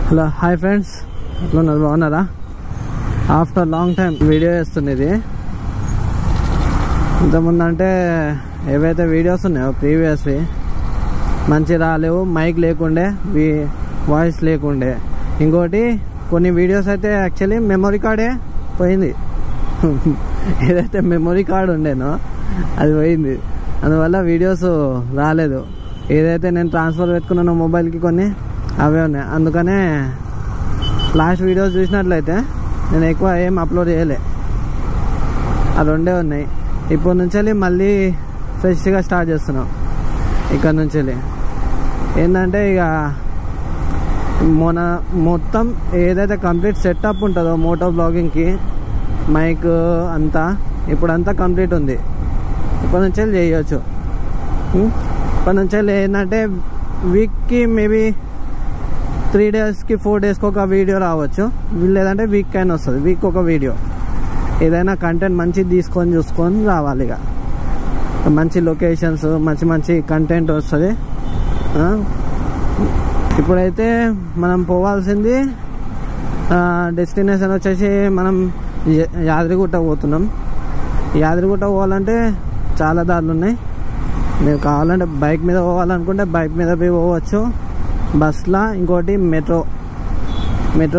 Hello hi friends, ఎట్లా ఉన్నారు? బాగున్నారా? ఆఫ్టర్ లాంగ్ టైం వీడియో చేస్తుంది. ఇది ఇంతకుముందు అంటే ఏవైతే వీడియోస్ ఉన్నాయో ప్రీవియస్వి మంచి రాలేవు, మైక్ లేకుండే, వాయిస్ లేకుండే. ఇంకోటి కొన్ని వీడియోస్ అయితే యాక్చువల్లీ మెమొరీ కార్డే పోయింది. ఏదైతే మెమొరీ కార్డ్ ఉండేనో అది పోయింది, అందువల్ల వీడియోస్ రాలేదు. ఏదైతే నేను ట్రాన్స్ఫర్ పెట్టుకున్నానో మొబైల్కి కొన్ని అవే ఉన్నాయి. అందుకనే లాస్ట్ వీడియోస్ చూసినట్లయితే నేను ఎక్కువ ఏం అప్లోడ్ చేయలే, అది రెండే ఉన్నాయి. ఇప్పటి నుంచి మళ్ళీ ఫ్రెష్గా స్టార్ట్ చేస్తున్నాం. ఇక్కడ నుంచి ఏంటంటే ఇక మొత్తం ఏదైతే కంప్లీట్ సెటప్ ఉంటుందో మోటో బ్లాగింగ్కి మైక్ అంతా ఇప్పుడంతా కంప్లీట్ ఉంది. ఇప్పటి నుంచి చేయొచ్చు. ఇప్పటి నుంచి ఏంటంటే వీక్కి మేబీ 3 డేస్కి 4 డేస్కి ఒక వీడియో రావచ్చు, లేదంటే వీక్ అయినా వస్తుంది. వీక్ ఒక వీడియో, ఏదైనా కంటెంట్ మంచిది తీసుకొని చూసుకొని రావాలి. ఇక మంచి లొకేషన్స్, మంచి కంటెంట్ వస్తుంది. ఇప్పుడైతే మనం పోవాల్సింది డెస్టినేషన్ వచ్చేసి మనం యాదగిరిగుట్ట పోతున్నాం. యాదగిరిగుట్ట పోవాలంటే చాలా దారులు ఉన్నాయి. మీరు కావాలంటే బైక్ మీద పోవాలనుకుంటే బైక్ మీద పోయి పోవచ్చు, బస్లా, ఇంకోటి మెట్రో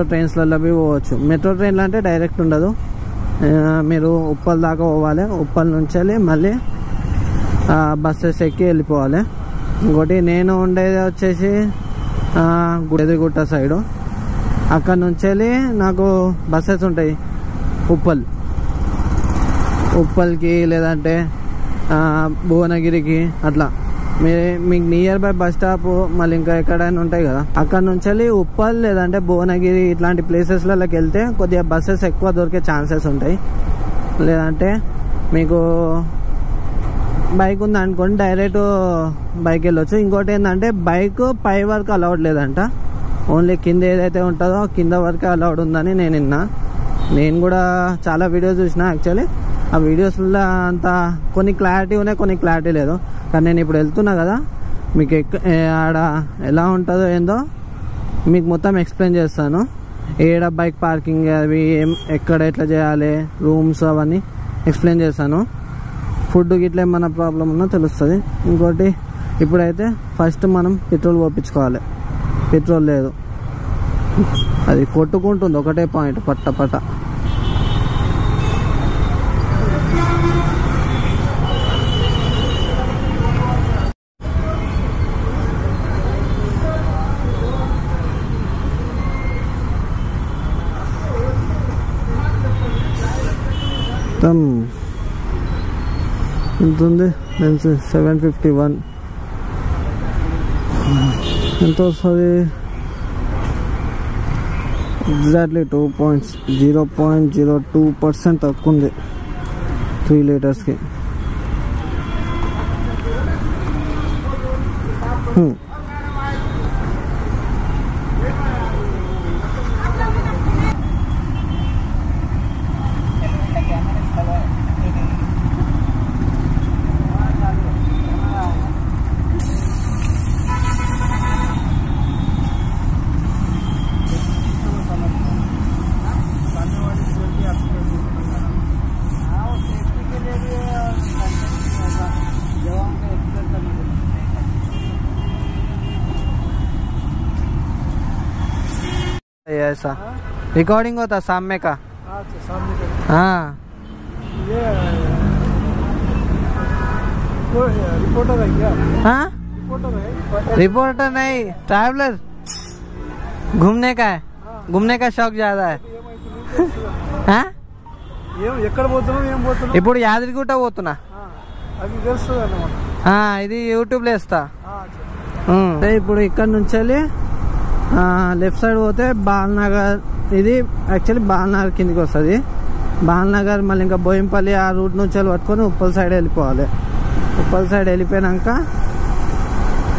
ట్రైన్స్లలో పోయి పోవచ్చు. మెట్రో ట్రైన్లు అంటే డైరెక్ట్ ఉండదు, మీరు ఉప్పల్ దాకా పోవాలి. ఉప్పల్ నుంచి మళ్ళీ బస్సెస్ ఎక్కి వెళ్ళిపోవాలి. ఇంకోటి నేను ఉండేది వచ్చేసి యాదగిరిగుట్ట సైడు. అక్కడ నుంచి నాకు బస్సెస్ ఉంటాయి ఉప్పల్కి, లేదంటే భువనగిరికి. అట్లా మీకు నియర్ బై బస్ స్టాప్ మళ్ళీ ఇంకా ఎక్కడైనా ఉంటాయి కదా, అక్కడ నుంచి ఉప్పల్ లేదంటే భువనగిరి ఇట్లాంటి ప్లేసెస్లకి వెళ్తే కొద్దిగా బస్సెస్ ఎక్కువ దొరికే ఛాన్సెస్ ఉంటాయి. లేదంటే మీకు బైక్ ఉంది అనుకోండి, డైరెక్ట్ బైక్ వెళ్ళొచ్చు. ఇంకోటి ఏంటంటే బైక్ పై వరకు అలౌడ్ లేదంట, ఓన్లీ కింద ఏదైతే ఉంటుందో కింద వరకే అలౌడ్ ఉందని నేను విన్నా. నేను కూడా చాలా వీడియోస్ చూసిన. యాక్చువల్లీ ఆ వీడియోస్లో అంతా కొన్ని క్లారిటీ ఉన్నాయి, కొన్ని క్లారిటీ లేదు. కానీ నేను ఇప్పుడు వెళ్తున్నా కదా, మీకు ఆడ ఎలా ఉంటుందో ఏందో మీకు మొత్తం ఎక్స్ప్లెయిన్ చేస్తాను. ఏడ బైక్ పార్కింగ్ అవి ఎక్కడ ఎట్లా చేయాలి, రూమ్స్ అవన్నీ ఎక్స్ప్లెయిన్ చేస్తాను. ఫుడ్ గిట్లా ఏమన్నా ప్రాబ్లం ఉన్నా తెలుస్తుంది. ఇంకోటి ఇప్పుడైతే ఫస్ట్ మనం పెట్రోల్ పోపించుకోవాలి. పెట్రోల్ లేదు, అది కొట్టుకుంటుంది ఒకటే పాయింట్ పట్ట. ఎంత ఉంది? 751. ఎంత వస్తుంది? ఎగ్జాక్ట్లీ 0.02% తక్కువ ఉంది 3 లీటర్స్కి. ऐसा रिकॉर्डिंग होता सामने का? हाँ, रिपोर्टर है क्या? हाँ, रिपोर्टर नहीं, ट्रैवलर. घूमने का है, घूमने का शौक ज्यादा है. ఇప్పుడు యాదగిరిగుట్ట పోతున్నా. ఇది యూట్యూబ్ లో వేస్తా. ఇప్పుడు ఇక్కడ నుంచి లెఫ్ట్ సైడ్ పోతే బాలనగర్. ఇది యాక్చువల్లీ బాలనగర్ కిందికి వస్తుంది. బాలనగర్ మళ్ళీ ఇంకా బోయింపల్లి ఆ రూట్ నుంచి పట్టుకొని ఉప్పల్ సైడ్ వెళ్ళిపోవాలి. ఉప్పల్ సైడ్ వెళ్ళిపోయినాక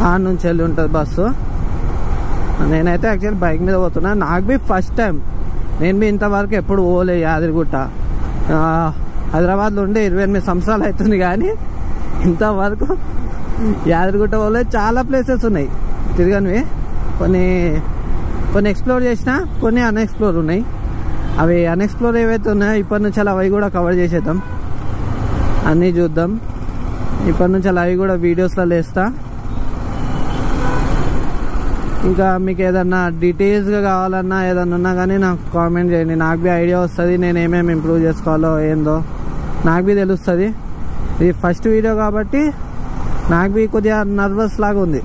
ఆ నుంచి వెళ్ళి ఉంటుంది బస్సు. నేనైతే యాక్చువల్లీ బైక్ మీద పోతున్నా. నాకు బి ఫస్ట్ టైం, నేను ఇంతవరకు ఎప్పుడు పోలే యాదగిరిగుట్ట. హైదరాబాద్లో ఉండే 28 సంవత్సరాలు అవుతుంది, కానీ ఇంతవరకు యాదగిరిగుట్ట పోలే. చాలా ప్లేసెస్ ఉన్నాయి తిరగనివి, కొన్ని కొన్ని ఎక్స్ప్లోర్ చేసినా, కొన్ని అన్ఎక్స్ప్లోర్ ఉన్నాయి. అవి అన్ఎక్స్ప్లోర్ ఏవైతే ఉన్నాయో ఇప్పటి నుంచి అలా అవి కూడా కవర్ చేసేద్దాం, అన్నీ చూద్దాం. ఇప్పటి నుంచి అలా అవి కూడా వీడియోస్లో వేస్తా. ఇంకా మీకు ఏదన్నా డీటెయిల్స్గా కావాలన్నా ఏదన్నా ఉన్నా కానీ నాకు కామెంట్ చేయండి. నాకు బి ఐడియా వస్తుంది, నేను ఏమేమి ఇంప్రూవ్ చేసుకోవాలో ఏందో నాకు బి తెలుస్తుంది. ఇది ఫస్ట్ వీడియో కాబట్టి నాకు బి కొద్దిగా నర్వస్ లాగా ఉంది.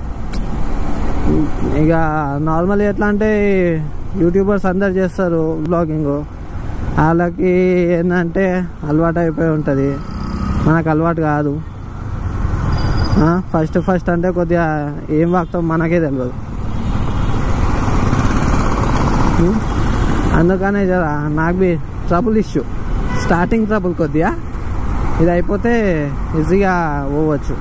ఇక నార్మల్ ఎట్లా అంటే యూట్యూబర్స్ అందరు చేస్తారు బ్లాగింగ్, వాళ్ళకి ఏంటంటే అలవాటు అయిపోయి ఉంటుంది, మనకు అలవాటు కాదు. ఫస్ట్ అంటే కొద్దిగా ఏం వాక్తాం మనకే తెలియదు. అందుకనే జరా నాకు B trouble issue, starting trouble కొద్దిగా. ఇది అయిపోతే ఈజీగా పోవచ్చు,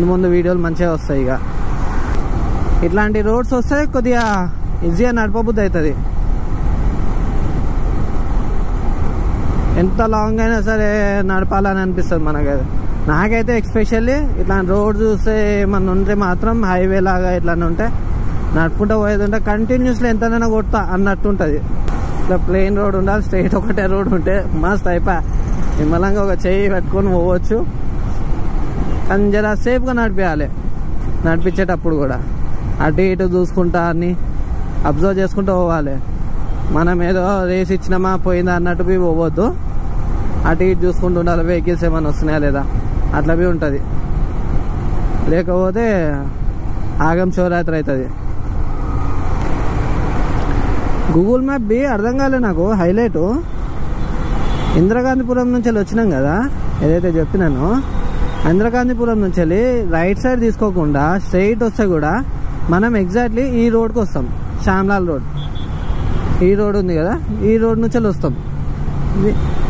ముందు వీడియోలు మంచిగా వస్తాయి. ఇక ఇట్లాంటి రోడ్స్ వస్తే కొద్దిగా ఈజీగా నడపబుద్ధి అవుతుంది. ఎంత లాంగ్ అయినా సరే నడపాలని అనిపిస్తుంది మనకైతే. నాకైతే ఎక్స్పెషల్లీ ఇట్లాంటి రోడ్ చూస్తే ఏమన్నా ఉంటే మాత్రం హైవే లాగా ఇట్లానే ఉంటే నడుపుకుంటూ పోయేది ఉంటే కంటిన్యూస్లీ ఎంతనైనా కొడతా అన్నట్టు ఉంటుంది. ఇట్లా ప్లెయిన్ రోడ్ ఉండాలి, స్ట్రైట్ ఒకటే రోడ్ ఉంటే మస్త్ అయిపోయా. నిమ్మలంగా ఒక చెయ్యి పెట్టుకొని పోవచ్చు, కానీ జర సేఫ్గా నడిపించాలి. నడిపించేటప్పుడు కూడా అటు ఇటు చూసుకుంటా అన్ని అబ్జర్వ్ చేసుకుంటూ పోవాలి. మనం ఏదో రేస్ ఇచ్చినామా పోయిందా అన్నట్టు బి పోవద్దు, అటు ఇటు చూసుకుంటూ ఉండాలి. వెహికల్స్ ఏమైనా వస్తున్నాయా లేదా అట్లా బి ఉంటుంది, లేకపోతే ఆగం శివరాత్రి అవుతుంది. గూగుల్ మ్యాప్ బి అర్థం కాలే నాకు హైలైట్. ఇందిరాగాంధీపురం నుంచి వెళ్ళి వచ్చినాం కదా, ఏదైతే చెప్పినానో ఇందిరాగాంధీపురం నుంచి వెళ్ళి రైట్ సైడ్ తీసుకోకుండా స్ట్రైట్ వస్తే కూడా మనం ఎగ్జాక్ట్లీ ఈ రోడ్కి వస్తాం. శ్యామ్లాల్ రోడ్, ఈ రోడ్ ఉంది కదా, ఈ రోడ్ నుంచి వెళ్ళి వస్తాం.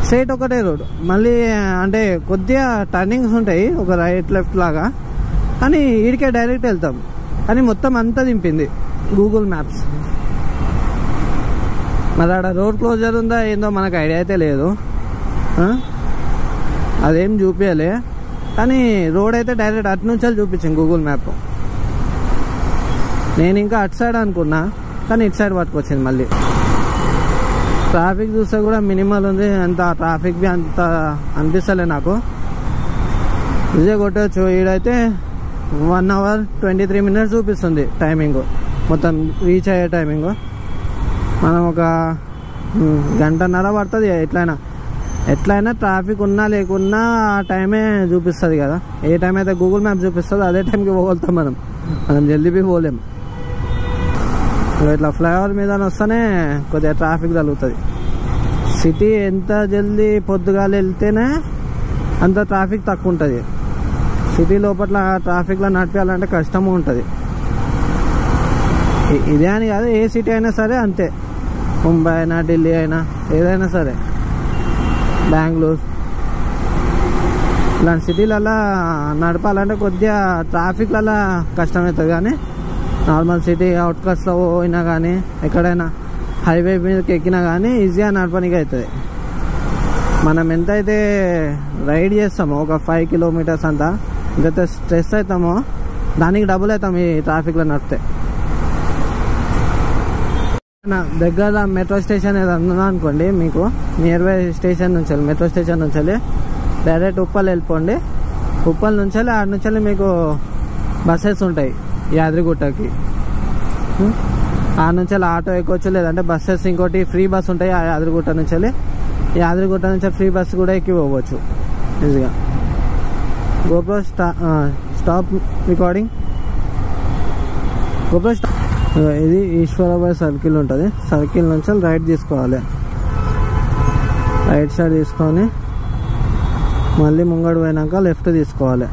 స్ట్రైట్ ఒకటే రోడ్, మళ్ళీ అంటే కొద్దిగా టర్నింగ్స్ ఉంటాయి ఒక రైట్ లెఫ్ట్ లాగా, కానీ ఈడికే డైరెక్ట్ వెళ్తాం. కానీ మొత్తం అంతా దింపింది గూగుల్ మ్యాప్స్. మరి ఆడ రోడ్ క్లోజర్ ఉందా ఏందో మనకు ఐడియా అయితే లేదు, అదేం చూపించాలి. కానీ రోడ్ అయితే డైరెక్ట్ అటు నుంచి చూపించింది గూగుల్ మ్యాప్. నేను ఇంకా అటు సైడ్ అనుకున్నా, కానీ ఇటు సైడ్ పట్టుకొచ్చింది మళ్ళీ. ట్రాఫిక్ చూస్తే కూడా మినిమల్ ఉంది, అంత ట్రాఫిక్ బి అంత అనిపిస్తలే నాకు. విజయ్ కొట్టవచ్చు. ఈడైతే 1 hour 23 minutes చూపిస్తుంది టైమింగ్, మొత్తం రీచ్ అయ్యే టైమింగ్. మనం ఒక గంటన్నర పడుతుంది. ఎట్లయినా ట్రాఫిక్ ఉన్నా లేకున్నా ఆ టైమే చూపిస్తుంది కదా. ఏ టైం అయితే గూగుల్ మ్యాప్ చూపిస్తుందో అదే టైంకి పోగలుగుతాం. మనం జల్దీ పోలేం. ఇట్లా ఫ్లైఓవర్ మీద వస్తేనే కొద్దిగా ట్రాఫిక్ తగులుతుంది. సిటీ ఎంత జల్దీ పొద్దుగాలు వెళ్తేనే అంత ట్రాఫిక్ తక్కువ ఉంటుంది. సిటీ లోపల ట్రాఫిక్లో నడిపించాలంటే కష్టము ఉంటుంది. ఇదే అని కాదు, ఏ సిటీ అయినా సరే అంతే. ముంబై అయినా ఢిల్లీ అయినా ఏదైనా సరే, బెంగళూరు ఇలాంటి సిటీలలో నడపాలంటే కొద్దిగా ట్రాఫిక్లలో కష్టమవుతుంది. కానీ నార్మల్ సిటీ అవుట్కట్స్లో పోయినా కానీ ఎక్కడైనా హైవే మీదకి ఎక్కినా కానీ ఈజీగా నడపడానికి అవుతుంది. మనం ఎంతైతే రైడ్ చేస్తామో ఒక 5 kilometers అంతా, ఎంతైతే స్ట్రెస్ అవుతామో దానికి డబుల్ అవుతాం ఈ ట్రాఫిక్లో నడిపితే. దగ్గర మెట్రో స్టేషన్ ఏదన్నా అనుకోండి, మీకు నియర్ బై స్టేషన్ నుంచి మెట్రో స్టేషన్ నుంచి వెళ్ళి డైరెక్ట్ ఉప్పల్ వెళ్ళిపోండి. ఉప్పల్ నుంచి వెళ్ళి ఆడ నుంచి వెళ్ళి మీకు బస్సెస్ ఉంటాయి యాదగిరిగుట్టకి. ఆడ నుంచి వెళ్ళి ఆటో ఎక్కొచ్చు, లేదంటే బస్సెస్ ఇంకోటి ఫ్రీ బస్ ఉంటాయి ఆ యాదగిరిగుట్ట నుంచి వెళ్ళి. యాదగిరిగుట్ట నుంచి ఫ్రీ బస్ కూడా ఎక్కి పోవచ్చు ఈజీగా. GoPro stop recording. GoPro stop. ఇది ఈశ్వరాబాయ్ సర్కిల్ ఉంటుంది. సర్కిల్ నుంచి రైట్ తీసుకోవాలి. రైట్ సైడ్ తీసుకొని మళ్ళీ ముంగడు పోయినాక లెఫ్ట్ తీసుకోవాలి.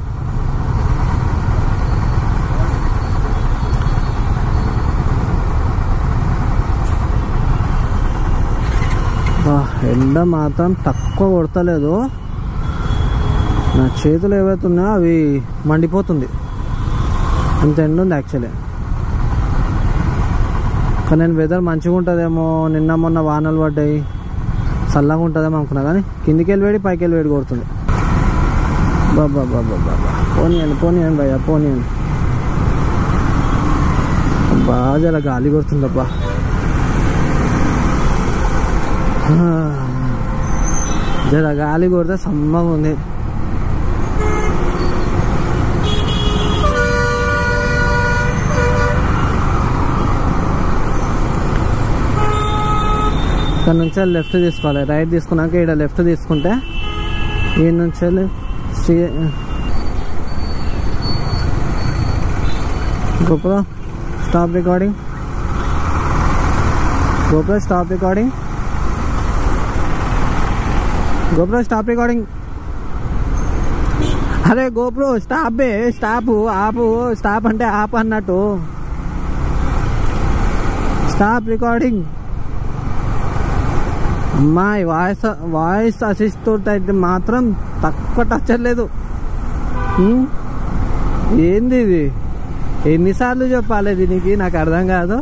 ఎండ మాత్రం తక్కువ కొడతలేదు. నా చేతులు ఏవైతే ఉన్నాయో అవి మండిపోతుంది, అంత ఎండ ఉంది యాక్చువల్లీ. కానీ నేను వెదర్ మంచిగా ఉంటుందేమో, నిన్న మొన్న వానలు పడ్డాయి, చల్లగా ఉంటుందేమో అనుకున్నా. కానీ కిందికి వెళ్ళి వేడి పైకి వెళ్ళి వేడి కొడుతుంది. బాబా పోనీయండి భయ్యా, పోనీయండి. బాగా జర గాలి కొడుతుందబ్బా. జర గాలి కొడితే సమ్మగా ఉంది. ఇక్కడ నుంచి లెఫ్ట్ తీసుకోవాలి, రైట్ తీసుకున్నాక ఇక్కడ లెఫ్ట్ తీసుకుంటే ఈ నుంచి GoPro stop recording. GoPro stop recording. GoPro stop recording. అరే GoPro స్టాప్ బే, స్టాప్ ఆపు, స్టాప్ అంటే ఆపు అన్నట్టు. Stop recording. అమ్మాయి వాయిస్ అసిస్టెంట్ అయితే మాత్రం తక్కువ టచ్ లేదు. ఏంది ఇది? ఎన్నిసార్లు చెప్పాలి దీనికి? నాకు అర్థం కాదు.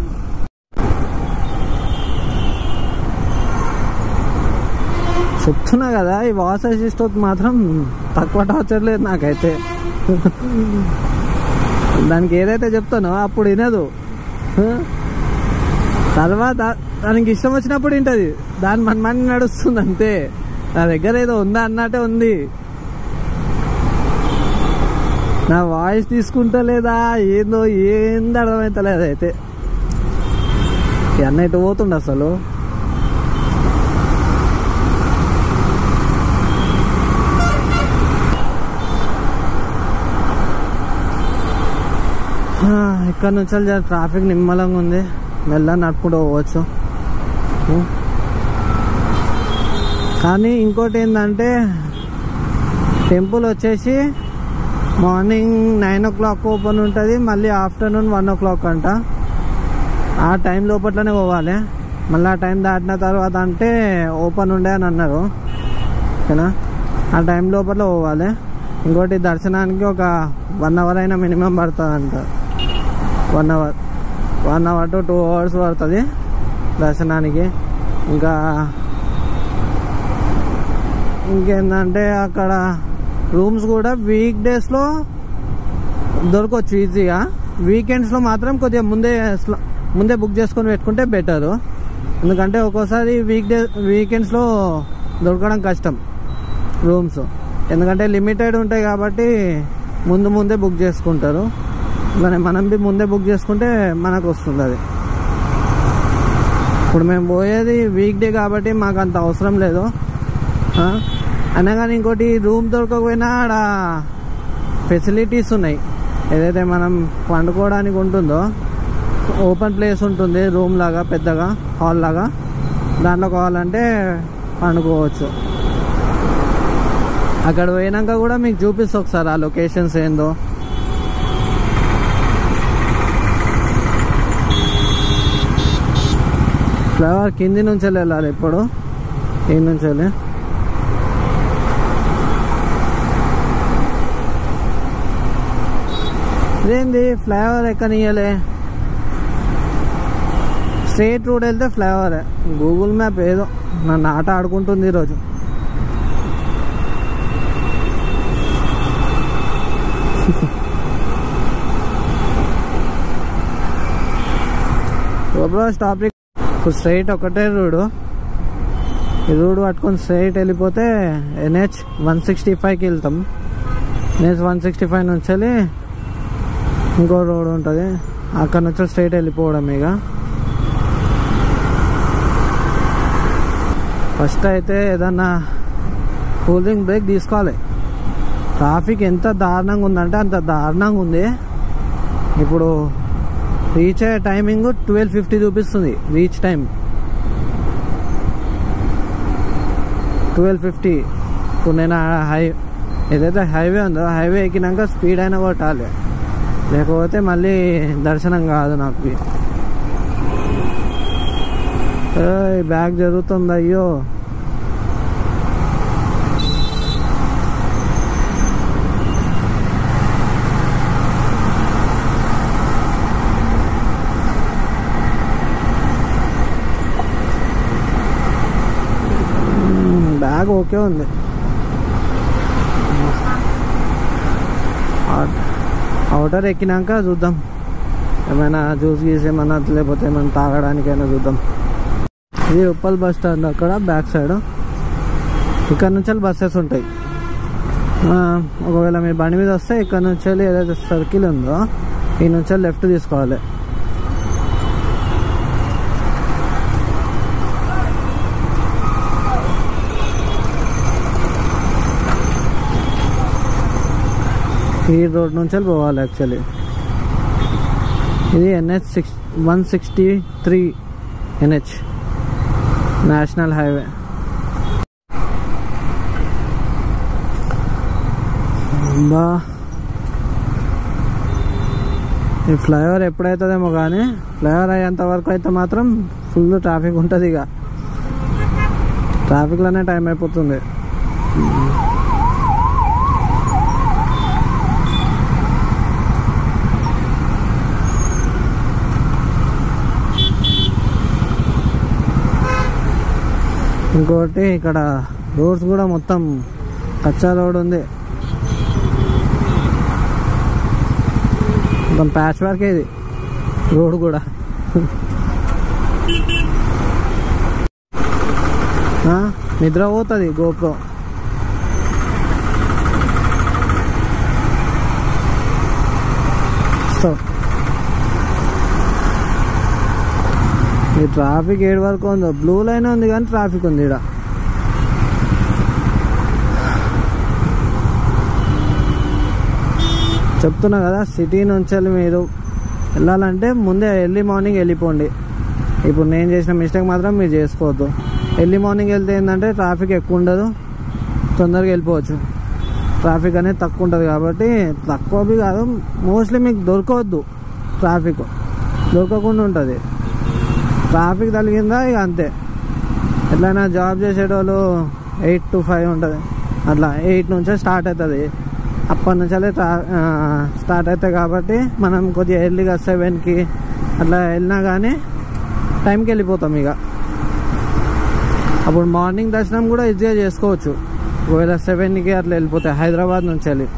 చెప్తున్నా కదా, ఈ వాయిస్ అసిస్టెంట్ మాత్రం తక్కువ టార్చర్ లేదు నాకైతే. దానికి ఏదైతే చెప్తానో అప్పుడు వినదు, తర్వాత దానికి ఇష్టం వచ్చినప్పుడు వింటది. దాని మన నడుస్తుంది అంతే. నా దగ్గర ఏదో ఉందా అన్నట్టే ఉంది. నా వాయిస్ తీసుకుంటా లేదా ఏందో ఏంది అర్థమవుతలేదు. అయితే అన్న ఇటు పోతుండే అసలు. ఇక్కడ నుంచి ట్రాఫిక్ నిమ్మలంగా ఉంది, మెల్లగా నడుపుకుంటూ పోవచ్చు. కానీ ఇంకోటి ఏంటంటే టెంపుల్ వచ్చేసి మార్నింగ్ 9 o'clock ఓపెన్ ఉంటుంది, మళ్ళీ ఆఫ్టర్నూన్ 1 o'clock అంట. ఆ టైం లోపట్లోనే పోవాలి. మళ్ళీ ఆ టైం దాటిన తర్వాత అంటే ఓపెన్ ఉండే అని అన్నారు, ఓకేనా? ఆ టైం లోపల పోవాలి. ఇంకోటి దర్శనానికి ఒక 1 hour అయినా మినిమం పడుతుంది అంట. 1 hour to 2 hours పడుతుంది దర్శనానికి. ఇంకేంటంటే అక్కడ రూమ్స్ కూడా వీక్ డేస్లో దొరకవచ్చు ఈజీగా. వీకెండ్స్లో మాత్రం కొద్దిగా ముందే బుక్ చేసుకొని పెట్టుకుంటే బెటరు. ఎందుకంటే ఒక్కోసారి వీకెండ్స్లో దొరకడం కష్టం రూమ్స్, ఎందుకంటే లిమిటెడ్ ఉంటాయి కాబట్టి ముందే బుక్ చేసుకుంటారు. మనం ముందే బుక్ చేసుకుంటే మనకు వస్తుంది అది. ఇప్పుడు మేము పోయేది వీక్ డే కాబట్టి మాకు అంత అవసరం లేదు. అయినా కానీ ఇంకోటి రూమ్ దొరకకపోయినా ఆడ ఫెసిలిటీస్ ఉన్నాయి. ఏదైతే మనం పండుకోవడానికి ఉంటుందో ఓపెన్ ప్లేస్ ఉంటుంది, రూమ్ లాగా పెద్దగా హాల్ లాగా. దాంట్లో కావాలంటే పండుకోవచ్చు. అక్కడ పోయినాక కూడా మీకు చూపిస్తా ఒకసారి ఆ లొకేషన్స్ ఏందో. ఫ్లైఓవర్ కింది నుంచి వెళ్ళాలి ఇప్పుడు, ఈ నుంచి వెళ్ళి. ఇదేంది ఫ్లైఓవర్ ఎక్కనియలే? స్ట్రైట్ రోడ్ వెళ్తే ఫ్లైఓవరే. గూగుల్ మ్యాప్ ఏదో నన్ను ఆట ఆడుకుంటుంది ఈరోజు. స్టాప్. ఇప్పుడు స్ట్రైట్ ఒకటే రోడ్డు. ఈ రోడ్డు పట్టుకొని స్ట్రైట్ వెళ్ళిపోతే NH 165కి వెళ్తాం. NH 165 నుంచి వెళ్ళి ఇంకో రోడ్ ఉంటుంది, అక్కడ నుంచి స్ట్రైట్ వెళ్ళిపోవడం. ఇక ఫస్ట్ అయితే ఏదన్నా కూలింగ్ బ్రేక్ తీసుకోవాలి. ట్రాఫిక్ ఎంత దారుణంగా ఉందంటే అంత దారుణంగా ఉంది. ఇప్పుడు రీచ్ అయ్యే టైమింగ్ 12:50 చూపిస్తుంది. Reach time 12:50. ఇప్పుడు నేను ఏదైతే హైవే ఉందో హైవే ఎక్కినాక స్పీడ్ అయినా కొట్టాలి, లేకపోతే మళ్ళీ దర్శనం కాదు నాకు. బ్యాగ్ జరుగుతుంది, అయ్యో. బ్యాగ్ ఓకే ఉంది. అవుటర్ ఎక్కినాక చూద్దాం. ఏమైనా జ్యూస్ గీస్ ఏమన్నా లేకపోతే ఏమైనా తాగడానికైనా చూద్దాం. ఇది ఉప్పల్ బస్ స్టాండ్ అక్కడ బ్యాక్ సైడ్. ఇక్కడ నుంచి బస్సెస్ ఉంటాయి. ఒకవేళ మీరు బండి మీద వస్తే ఇక్కడ నుంచి ఏదైతే సర్కిల్ ఉందో ఈ నుంచి లెఫ్ట్ తీసుకోవాలి. ఈ రోడ్ నుంచి పోవాలి. యాక్చువల్లీ ఇది NH 163 NH నేషనల్ హైవే. బా ఈ ఫ్లైఓవర్ ఎప్పుడైతుందేమో కానీ ఫ్లైఓవర్ అయ్యేంత వరకు అయితే మాత్రం ఫుల్ ట్రాఫిక్ ఉంటుంది. ఇక ట్రాఫిక్లోనే టైం అయిపోతుంది. ఇంకోటి ఇక్కడ రోడ్స్ కూడా మొత్తం కచ్చా రోడ్ ఉంది. మొత్తం ప్యాచ్ వర్క్ ఇది రోడ్ కూడా. నిద్ర పోతుంది గోప్రో. ఈ ట్రాఫిక్ ఏడు వరకు ఉందో బ్లూ లైన్ ఉంది కానీ ట్రాఫిక్ ఉంది ఇక్కడ. చెప్తున్నా కదా సిటీ నుంచి మీరు వెళ్ళాలంటే ముందే ఎర్లీ మార్నింగ్ వెళ్ళిపోండి. ఇప్పుడు నేను చేసిన మిస్టేక్ మాత్రం మీరు చేసుకోవద్దు. ఎర్లీ మార్నింగ్ వెళ్తే ఏంటంటే ట్రాఫిక్ ఎక్కువ ఉండదు, తొందరగా వెళ్ళిపోవచ్చు. ట్రాఫిక్ అనేది తక్కువ ఉంటుంది కాబట్టి తక్కువ కాదు మోస్ట్లీ మీకు దొరకవద్దు. ట్రాఫిక్ దొరకకుండా ఉంటుంది. ట్రాఫిక్ తగిలిందా ఇక అంతే. ఎట్లయినా జాబ్ చేసేటోళ్ళు 8 to 5 ఉంటుంది, అట్లా 8 నుంచే స్టార్ట్ అవుతుంది. అప్పటి నుంచే స్టార్ట్ అవుతాయి కాబట్టి మనం కొద్దిగా ఎర్లీగా 7కి అట్లా వెళ్ళినా కానీ టైంకి వెళ్ళిపోతాం. ఇక అప్పుడు మార్నింగ్ దర్శనం కూడా ఈజీగా చేసుకోవచ్చు. ఒకవేళ 7కి అట్లా వెళ్ళిపోతాయి హైదరాబాద్ నుంచి వెళ్ళి.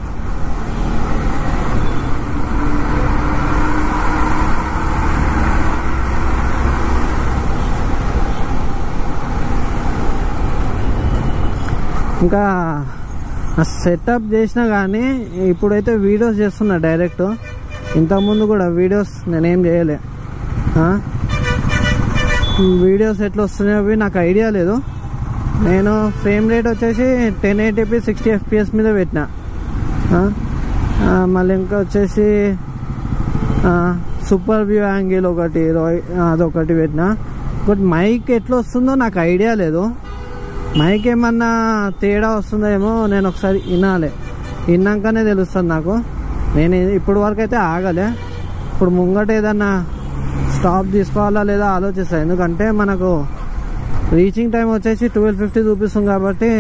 ఇంకా సెటప్ చేసినా కానీ ఇప్పుడైతే వీడియోస్ చేస్తున్నా డైరెక్ట్. ఇంతకుముందు కూడా వీడియోస్ నేనేం చేయలే. వీడియోస్ ఎట్లా వస్తున్నాయో అవి నాకు ఐడియా లేదు. నేను ఫ్రేమ్ రేట్ వచ్చేసి 1080p 60 FPS మీద పెట్టిన. మళ్ళీ ఇంకా వచ్చేసి సూపర్ వ్యూ యాంగిల్ ఒకటి అదొకటి పెట్టిన. బట్ మైక్ ఎట్లా వస్తుందో నాకు ఐడియా లేదు. మైక్ ఏమన్నా తేడా వస్తుందేమో నేను ఒకసారి వినాలి. విన్నాకనే తెలుస్తుంది నాకు. నేను ఇప్పుడు వరకు అయితే ఆగలే. ఇప్పుడు ముంగట ఏదన్నా స్టాప్ తీసుకోవాలా లేదా ఆలోచిస్తాను. ఎందుకంటే మనకు రీచింగ్ టైం వచ్చేసి 12:50 చూపిస్తుంది కాబట్టి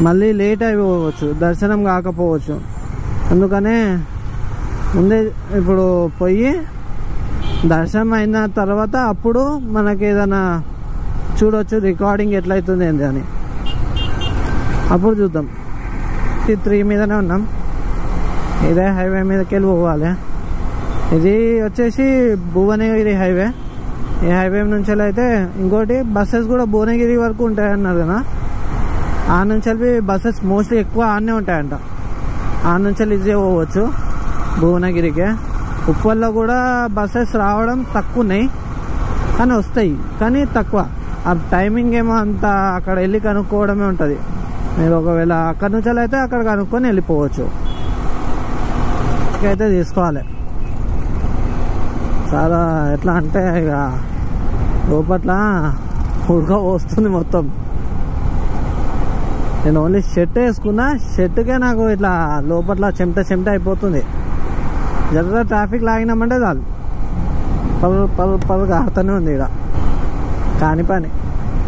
మళ్ళీ లేట్ అయిపోవచ్చు, దర్శనం కాకపోవచ్చు. అందుకనే ముందే ఇప్పుడు పోయి దర్శనం అయిన తర్వాత అప్పుడు మనకి ఏదైనా చూడవచ్చు రికార్డింగ్ ఎట్లయితుంది ఏంటి అని. అప్పుడు చూద్దాం. 3 మీదనే ఉన్నాం. ఇదే హైవే మీదకి వెళ్ళి పోవాలి. ఇది వచ్చేసి భువనగిరి హైవే. ఈ హైవే నుంచి అయితే ఇంకోటి బస్సెస్ కూడా భువనగిరి వరకు ఉంటాయన్నారు కదా. ఆ నుంచి వెళ్ళి బస్సెస్ మోస్ట్లీ ఎక్కువ ఆడనే ఉంటాయంట. ఆ నుంచి వెళ్ళి ఈజీగా పోవచ్చు భువనగిరికి. ఉప్పల్లో కూడా బస్సెస్ రావడం తక్కువ ఉన్నాయి కానీ వస్తాయి, కానీ తక్కువ. ఆ టైమింగ్ ఏమో అంత అక్కడ వెళ్ళి కనుక్కోవడమే ఉంటుంది. మీరు ఒకవేళ అక్కడ నుంచి అయితే అక్కడ కనుక్కొని వెళ్ళిపోవచ్చు. అయితే తీసుకోవాలి. చాలా ఎట్లా అంటే ఇక లోపట్ల ఉడక వస్తుంది మొత్తం. నేను ఓన్లీ షర్ట్ వేసుకున్నా, షర్ట్కే నాకు ఇట్లా లోపట్ల చెమట అయిపోతుంది. జర ట్రాఫిక్ లాగినామంటే చాలు పలు కారుతూనే ఉంది. ఇక్కడ కాని పని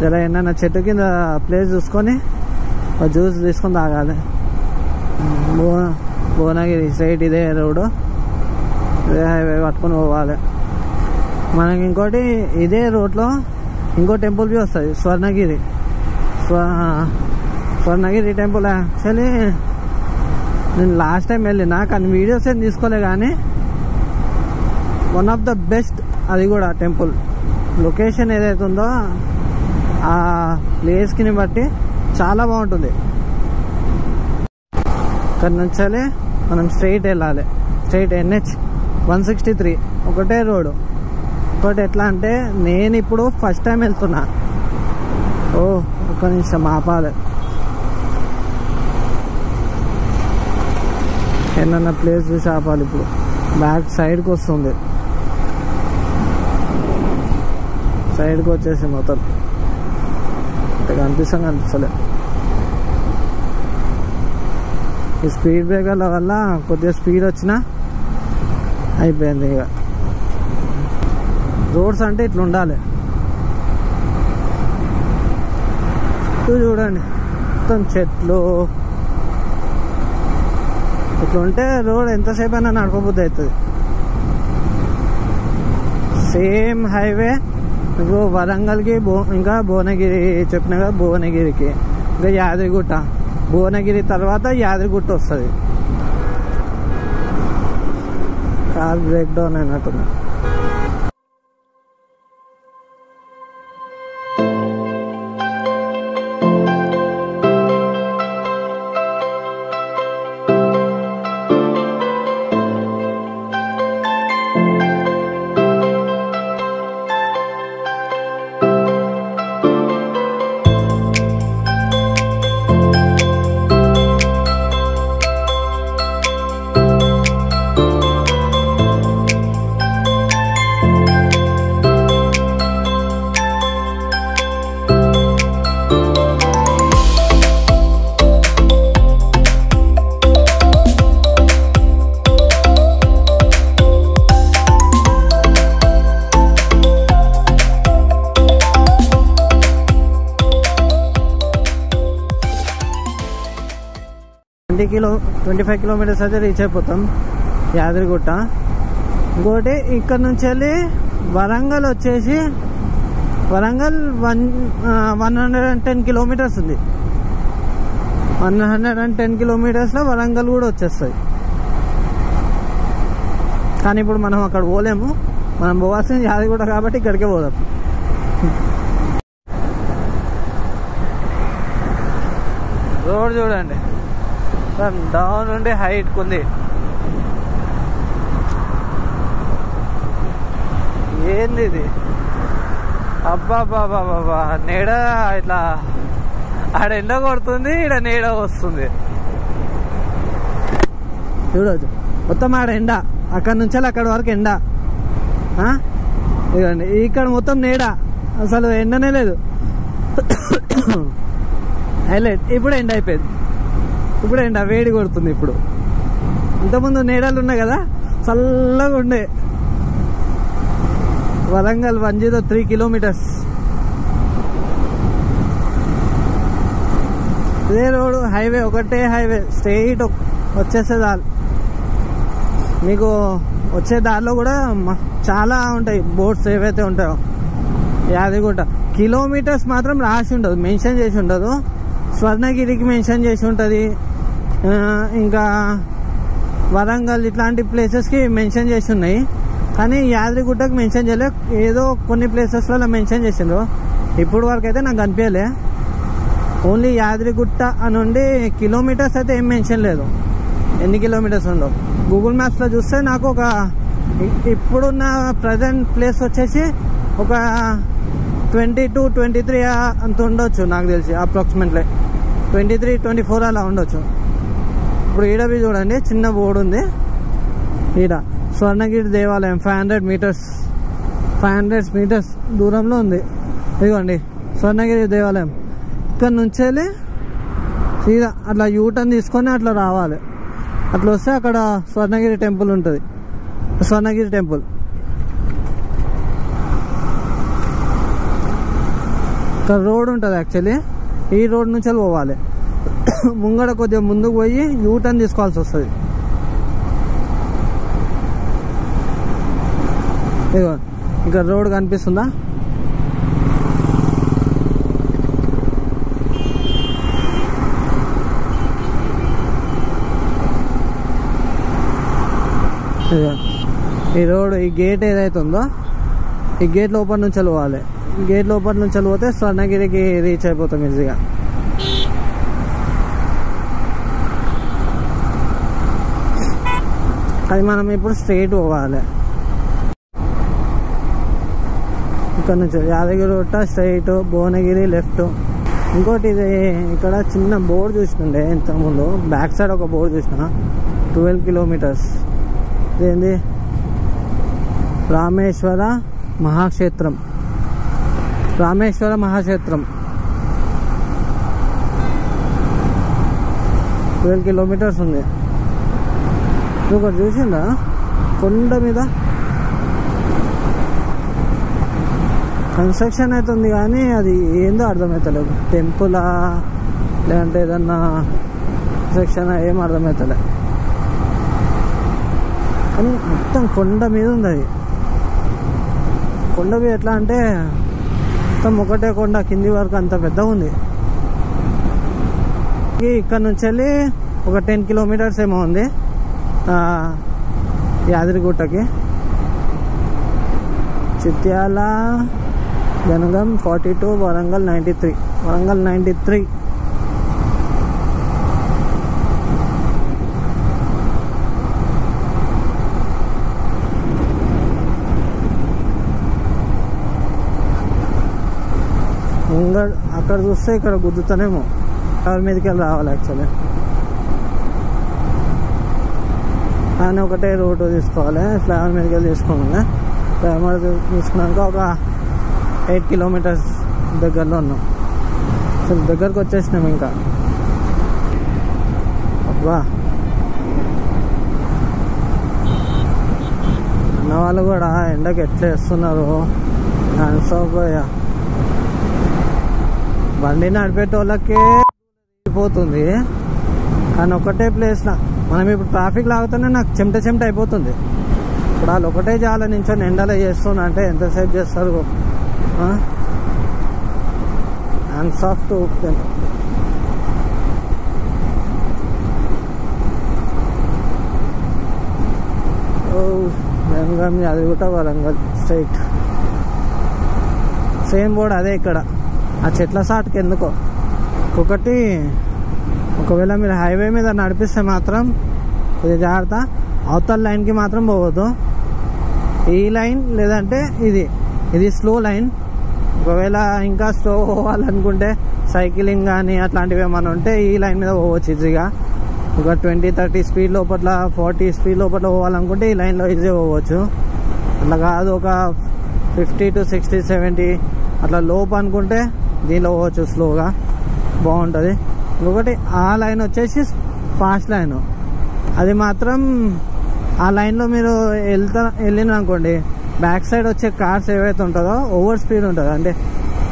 జర ఏమన్నా చెట్టు కింద ప్లేస్ చూసుకొని జ్యూస్ తీసుకొని తాగాలి. భువనగిరి స్ట్రైట్ ఇదే రోడ్డు, ఇదే హైవే పట్టుకొని పోవాలి. మనకి ఇంకోటి ఇదే రోడ్లో ఇంకో టెంపుల్ వ్యూ వస్తుంది, స్వర్ణగిరి టెంపుల్. యాక్చువల్లీ నేను లాస్ట్ టైం వెళ్ళినా కానీ వీడియోస్ ఏం తీసుకోలే. కానీ వన్ ఆఫ్ ద బెస్ట్ అది కూడా టెంపుల్. లొకేషన్ ఏదైతే ఉందో ఆ ప్లేస్కి బట్టి చాలా బాగుంటుంది. ఇక్కడ నుంచి మనం స్ట్రైట్ వెళ్ళాలి, స్ట్రైట్ NH 163 ఒకటే రోడ్డు. ఇంకోటి ఎట్లా అంటే నేను ఇప్పుడు ఫస్ట్ టైం వెళ్తున్నా. ఒక్క నిమిషం ఆపాలి, ఏమన్నా ప్లేస్ చూసి ఆపాలి. ఇప్పుడు బ్యాక్ సైడ్కి వస్తుంది, సైడ్కి వచ్చేసి మొత్తం కనిపిస్తలే. ఈ స్పీడ్ బ్రేకర్ల వల్ల కొద్దిగా స్పీడ్ వచ్చినా అయిపోయింది. ఇక రోడ్స్ అంటే ఇట్లా ఉండాలి. చుట్టూ చూడండి మొత్తం చెట్లు. ఇట్లా ఉంటే రోడ్ ఎంతసేపు అయినా నడపబుద్ధి అవుతుంది. సేమ్ హైవే ఇంకో వరంగల్కి ఇంకా భువనగిరి చెప్పిన కదా, భువనగిరికి ఇంకా యాదగిరిగుట్ట. భువనగిరి తర్వాత యాదగిరిగుట్ట వస్తుంది. కార్ బ్రేక్ డౌన్ అయినట్టుంది. కిలో 25 కిలోమీటర్స్ అయితే రీచ్ అయిపోతాం యాదగిరిగుట్ట. ఇంకోటి ఇక్కడ నుంచి వెళ్ళి వరంగల్ వచ్చేసి వరంగల్ 110 కిలోమీటర్స్ ఉంది. 110 కిలోమీటర్స్లో వరంగల్ కూడా వచ్చేస్తుంది. కానీ ఇప్పుడు మనం అక్కడ పోలేము, మనం పోవాల్సింది యాదగిరిగుట్ట కాబట్టి ఇక్కడికే పోదాం. రోడ్ చూడండి డౌన్ నుండి హైట్ ఉంది. ఏంది ఇది? అబ్బాబాబాబా, నీడ ఇట్లా ఆడ ఎండ కొడుతుంది, ఈడ నీడ వస్తుంది. చూడవచ్చు మొత్తం ఆడ ఎండ, అక్కడ నుంచి అక్కడ వరకు ఎండ. ఇదండి ఇక్కడ మొత్తం నీడ, అసలు ఎండనే లేదు. హైలైట్ ఇప్పుడు ఎండ అయిపోయింది, ఇప్పుడు ఎండ వేడి కొడుతుంది. ఇప్పుడు ఇంతకుముందు నీడలు ఉన్నాయి కదా, చల్లగా ఉండే. వరంగల్ 103 కిలోమీటర్స్. ఇదే రోడ్డు హైవే, ఒకటే హైవే స్ట్రైట్ వచ్చేసే దారి. మీకు వచ్చే దారిలో కూడా చాలా ఉంటాయి బోర్డ్స్ ఏవైతే ఉంటాయో. యాదగిరిగుట్ట కిలోమీటర్స్ మాత్రం రాసి ఉండదు, మెన్షన్ చేసి ఉండదు. స్వర్ణగిరికి మెన్షన్ చేసి ఉంటుంది, ఇంకా వరంగల్ ఇట్లాంటి ప్లేసెస్కి మెన్షన్ చేసి ఉన్నాయి. కానీ యాదగిరిగుట్టకు మెన్షన్ చేయలేదు. ఏదో కొన్ని ప్లేసెస్లలో మెన్షన్ చేసిండ్రు. ఇప్పుడు వరకు అయితే నాకు కనిపించలే. ఓన్లీ యాదగిరిగుట్ట అని ఉండి కిలోమీటర్స్ అయితే ఏం మెన్షన్ లేదు, ఎన్ని కిలోమీటర్స్ ఉందో. గూగుల్ మ్యాప్స్లో చూస్తే నాకు ఒక ఇప్పుడున్న ప్రజెంట్ ప్లేస్ వచ్చేసి ఒక 22-23 అంత ఉండొచ్చు నాకు తెలిసి, అప్రాక్సిమేట్లీ 23-24 అలా ఉండొచ్చు. ఇప్పుడు ఈడవి చూడండి చిన్న బోర్డు ఉంది. ఈడ స్వర్ణగిరి దేవాలయం 500 మీటర్స్ దూరంలో ఉంది. ఇదిగోండి స్వర్ణగిరి దేవాలయం. ఇక్కడ నుంచి వెళ్ళి సీదా అట్లా యూటర్న్ తీసుకొని అట్లా రావాలి. అట్లా వస్తే అక్కడ స్వర్ణగిరి టెంపుల్ ఉంటుంది. స్వర్ణగిరి టెంపుల్ ఇక్కడ రోడ్ ఉంటుంది. యాక్చువల్లీ ఈ రోడ్ నుంచి పోవాలి. ముంగడ కొద్దిగా ముందుకు పోయి యూటర్న్ తీసుకోవాల్సి వస్తుంది. ఇదిగో ఇక్కడ రోడ్ కనిపిస్తుందా? ఈ రోడ్, ఈ గేట్ ఏదైతే ఉందో ఈ గేట్ లోపల నుంచి పోవాలి. గేట్ లోపల నుంచి పోతే స్వర్ణగిరికి రీచ్ అయిపోతాం ఈజీగా. అది మనం ఇప్పుడు స్ట్రైట్ పోవాలి. ఇక్కడ నుంచి యాదగిరిగుట్ట స్ట్రైట్, భువనగిరి లెఫ్ట్. ఇంకోటి ఇది ఇక్కడ చిన్న బోర్డు చూసినండే ఇంతకుముందు, బ్యాక్ సైడ్ ఒక బోర్డు చూసిన 12 కిలోమీటర్స్. ఇదేంది రామేశ్వర మహాక్షేత్రం. రామేశ్వర మహాక్షేత్రం 12 కిలోమీటర్స్ ఉంది. ఒకటి చూసిందా కొండ మీద కన్స్ట్రక్షన్ అవుతుంది కానీ అది ఏందో అర్థమవుతలేదు. టెంపులా లేదంటే ఏదన్నా కన్స్ట్రక్షన్ ఏం అర్థమవుతలే, కానీ మొత్తం కొండ మీద ఉంది. అది కొండ మీద ఎట్లా అంటే మొత్తం ఒకటే కొండ, కింది వరకు అంత పెద్దగా ఉంది. ఇక్కడ నుంచి వెళ్ళి ఒక 10 కిలోమీటర్స్ ఏమో ఉంది యాదగిరిగుట్టకి. చిత్యాల జనగం 42, వరంగల్ 93. వరంగల్ 93. అక్కడ చూస్తే ఇక్కడ గుద్దుతానేమో, ఫ్లైఓవర్ మీదకి వెళ్ళి రావాలి యాక్చువల్లీ. కానీ ఒకటే రోడ్డు తీసుకోవాలి, ఫ్లైఓవర్ మీదకి వెళ్ళి తీసుకోవాలి. ఫ్లైఓవర్ తీసుకున్నాక ఒక 8 కిలోమీటర్స్ దగ్గరలో ఉన్నాం. అసలు దగ్గరకు వచ్చేసినాం ఇంకా. అబ్బా అన్న వాళ్ళు కూడా ఎండకి ఎట్లా వేస్తున్నారు. పోయా బండి నడిపేటోళ్ళకే అయిపోతుంది, కానీ ఒకటే ప్లేస్లో మనం ఇప్పుడు ట్రాఫిక్ లాగుతూనే నాకు చెమట అయిపోతుంది. ఇప్పుడు వాళ్ళు ఒకటే జాల నించొని ఎండలో చేస్తున్నా అంటే ఎంతసేపు చేస్తారు. Hands off to Jangaon Yadagirigutta Warangal straight. Same board అదే ఇక్కడ. ఆ చెట్ల సాటుకి ఎందుకో ఒకటి. ఒకవేళ మీరు హైవే మీద నడిపిస్తే మాత్రం కొద్దిగా జాగ్రత్త, అవతల లైన్కి మాత్రం పోవద్దు. ఈ లైన్ లేదంటే ఇది స్లో లైన్. ఒకవేళ ఇంకా స్లో పోవాలనుకుంటే సైక్లింగ్ కానీ అట్లాంటివి ఏమైనా ఉంటే ఈ లైన్ మీద పోవచ్చు ఈజీగా. ఒక 20-30 స్పీడ్ లోపల, 40 స్పీడ్ లోపల పోవాలనుకుంటే ఈ లైన్లో ఈజీగా పోవచ్చు. అట్లా కాదు ఒక 50 to 60, 70 అట్లా లోపు అనుకుంటే దీనిలో పోవచ్చు, స్లోగా బాగుంటుంది. ఇంకొకటి ఆ లైన్ వచ్చేసి ఫాస్ట్ లైన్. అది మాత్రం ఆ లైన్లో మీరు వెళ్ళిన అనుకోండి, బ్యాక్ సైడ్ వచ్చే కార్స్ ఏవైతే ఉంటుందో ఓవర్ స్పీడ్ ఉంటుంది. అంటే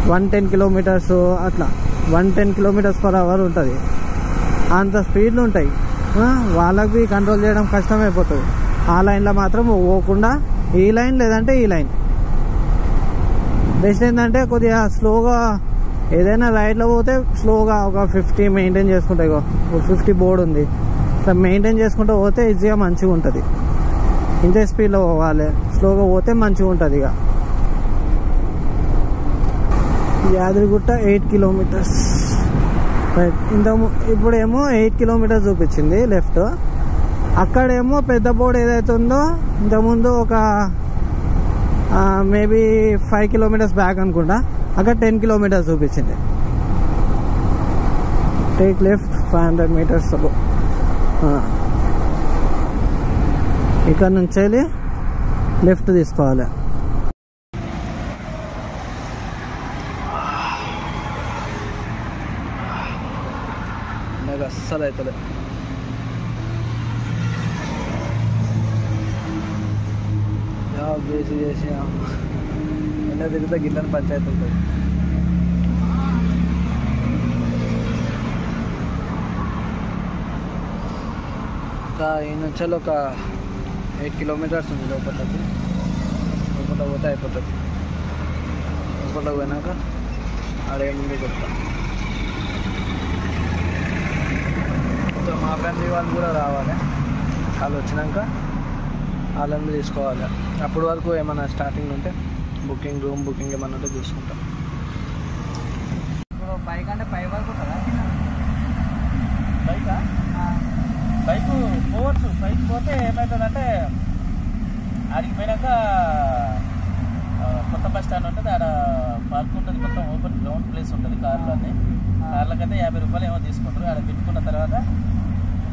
110 కిలోమీటర్స్ అట్లా 110 km/h ఉంటుంది. అంత స్పీడ్లు ఉంటాయి. వాళ్ళకి కంట్రోల్ చేయడం కష్టమైపోతుంది. ఆ లైన్లో మాత్రం పోకుండా ఈ లైన్ లేదంటే ఈ లైన్ బెస్ట్. ఏంటంటే కొద్దిగా స్లోగా ఏదైనా రైడ్లో పోతే స్లోగా ఒక 50 మెయింటైన్ చేసుకుంటే, 50 బోర్డు ఉంది, ఇట్లా మెయింటైన్ చేసుకుంటూ పోతే ఈజీగా మంచిగా ఉంటుంది. ఇంతే స్పీడ్లో పోవాలి, స్లోగా పోతే మంచిగా ఉంటుంది. ఇక యాదగిరిగుట్ట 8 కిలోమీటర్స్ రైట్. ఇప్పుడేమో 8 కిలోమీటర్స్ చూపించింది లెఫ్ట్. అక్కడేమో పెద్ద బోర్డు ఏదైతే ఉందో ఇంతకుముందు ఒక మేబీ 5 కిలోమీటర్స్ బ్యాక్ అనుకుంటా, అక్కడ 10 కిలోమీటర్స్ చూపించింది. టేక్ లెఫ్ట్ 500 meters అబో. ఇక్కడ నుంచి వెళ్ళి లెఫ్ట్ తీసుకోవాలి. నాకు అస్సలు అవుతుంది. చేసి ఎండ తిరిగితే గిట్లని పంచాయతీ ఉంటుంది. ఇంకా ఈ నుంచి ఒక 8 కిలోమీటర్స్ ఉంది లోపలికి. లోపల పోతే అయిపోతుంది. లోపల పోయినాక ఆడేముంది చెప్తా. మా ఫ్యామిలీ వాళ్ళు కూడా రావాలి. వాళ్ళు వచ్చినాక వాళ్ళని తీసుకోవాలి. అప్పటి వరకు ఏమైనా స్టార్టింగ్ ఉంటే బుకింగ్, రూమ్ బుకింగ్ ఏమన్నా ఉంటే చూసుకుంటాం. ఇప్పుడు బైక్ అంటే 5 వరకు ఉంటుందా? బైక్ పోవచ్చు. బైక్ పోతే ఏమవుతుందంటే ఆడికి పోయినాక కొత్త బస్ స్టాండ్ ఉంటుంది, ఆడ పార్క్ ఉంటుంది, మొత్తం ఓపెన్ గ్రౌండ్ ప్లేస్ ఉంటుంది. కార్లన్నీ కార్లకైతే 50 రూపాయలు ఏమో తీసుకుంటారు. ఆడ పెట్టుకున్న తర్వాత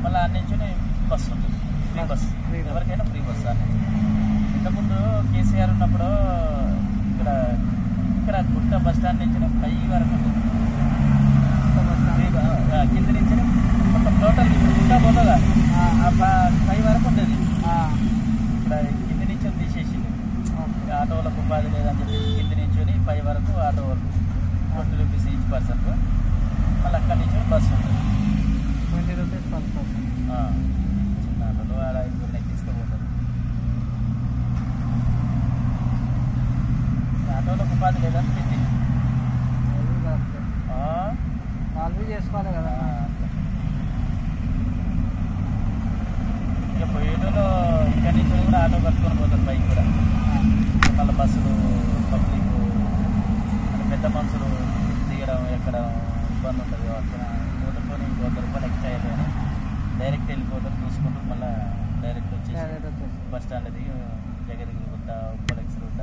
మళ్ళీ అన్ని నుంచి బస్సు ఉంటుంది, ఫ్రీ బస్, ఎవరికైనా ఫ్రీ బస్. అన్ని ఇంతకుముందు కేసీఆర్ ఉన్నప్పుడు ఇక్కడ గుట్ట బస్ స్టాండ్ నుంచి పై వరకు ఉంటుంది, కింద నుంచి మొత్తం టోటల్ గుట్ట పోతుందా పై వరకు ఉండేది. ఇక్కడ కింద నుంచి తీసేసింది, ఆటోలకు ఉపాధి లేదని చెప్పి కింద నుంచి పై వరకు ఆటో వరకు 20 రూపీస్ ఈచ్ పర్సన్. మళ్ళీ అక్కడి నుంచి బస్సు ఉంటుంది 20 రూపీస్ పర్ పర్సన్. చిన్న ఆటోలో ఆడ 5 తీసుకుపోతారు. ఆటోలకు ఉపాధి లేదని పెట్టి వాళ్ళు చేసుకోవాలి కదా. ఇక పోయేటోలో ఇక్కడి నుంచి కూడా ఆటో కట్టుకొని పోతారు, బైక్ కూడా. మళ్ళీ బస్సులు పబ్లిక్ పెద్ద మనుషులు దిగడం ఎక్కడం ఇబ్బంది ఉంటుంది కాబట్టి పోతే ₹100 ఎక్స్ట్రా అయిపోయినా డైరెక్ట్ వెళ్ళిపోతారు చూసుకుంటూ. మళ్ళీ డైరెక్ట్ వచ్చేసి బస్ స్టాండ్ దిగి జగదిగుట్ట, ఉప్పలెక్స్గుట్ట,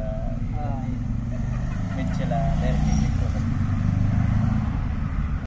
మెచ్చెల